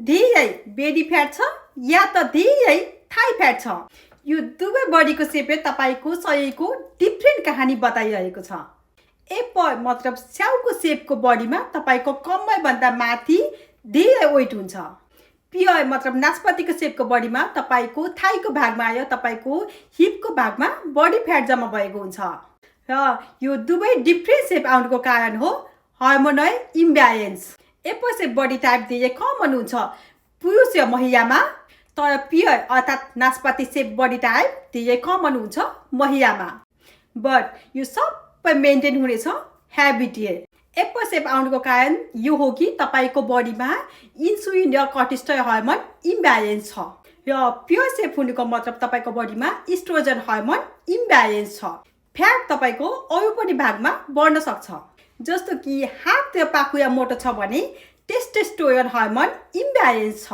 धेरै बेडी फ्याट छ या त धेरै थाई फ्याट छ। यो दुवै बडीको सेपले तपाईँको शरीरको डिफ्रेन्ट कहानी बताइरहेको छ। मतलब स्याउको सेपको बडीमा तपाईँको कम्मरभन्दा माथि धेरै वेट हुन्छ। पियर मतलब नास्पातीको सेपको बडीमा तपाईँको थाईको भागमा आयो तपाईँको हिपको भागमा बडी फ्याट जम्मा भएको हुन्छ। र यो दुवै डिफ्रेन्ट सेप आउनुको कारण हो हार्मोनल इम्ब्यालेन्स। सेप बडी टाइप धेरै कमन हुन्छ पुरुष र महिलामा, तर पियर अर्थात् नास्पाती सेप बडी टाइप धेरै कमन हुन्छ महिलामा। बट यो सबै मेन्टेन हुनेछ ह्याबिटियल। सेप आउनुको कारण यो हो कि तपाईँको बडीमा इन्सुलिन र कर्टिसोल हार्मोन इम्ब्यालेन्स छ। र प्योर सेप हुनुको मतलब तपाईँको बडीमा इस्ट्रोजन हार्मोन इम्ब्यालेन्स छ। फ्याट तपाईँको अरू पनि भागमा बढ्न सक्छ, जस्तो कि हात र पाखुरा मोटो छ भने टेस्टोस्टेरोन हार्मोन इम्ब्यालेन्स छ।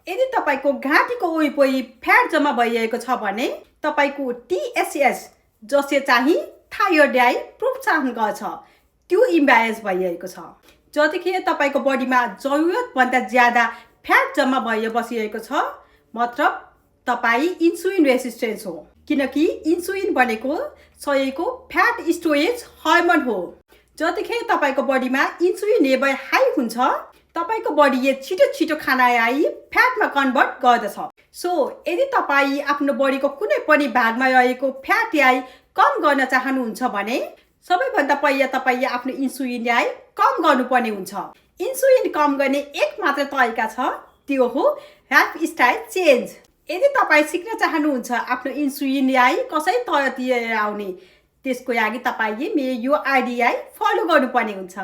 यदि तपाईँको घाँटीको वरिपरि फ्याट जम्मा भइरहेको छ भने तपाईँको TSH जसले चाहिँ थाइरोइड प्रोत्साहन गर्छ त्यो इम्ब्यालेन्स भइरहेको छ। जतिखेर तपाईँको बडीमा जरुरतभन्दा ज्यादा फ्याट जम्मा भएर बसिरहेको छ मतलब तपाईँ इन्सुलिन रेसिस्टेन्स हो, किनकि इन्सुलिन भनेको शरीरको फ्याट स्टोरेज हार्मोन हो। जतिखेर तपाईँको बडीमा इन्सुलिन लेभल हाई हुन्छ तपाईँको बडीले छिटो छिटो खानालाई फ्याटमा कन्भर्ट गर्दछ। सो यदि तपाईँ आफ्नो बडीको कुनै पनि भागमा रहेको फ्याटलाई कम गर्न चाहनुहुन्छ भने सबैभन्दा पहिला तपाईँले आफ्नो इन्सुलिनलाई कम गर्नुपर्ने हुन्छ। इन्सुलिन कम गर्ने एक मात्र तरिका छ, त्यो हो लाइफस्टाइल चेन्ज। यदि तपाईँ सिक्न चाहनुहुन्छ आफ्नो इन्सुलिनलाई कसरी तलतिर आउने, त्यसको लागि तपाईँले मेरो यो आइडियालाई फलो गर्नुपर्ने हुन्छ।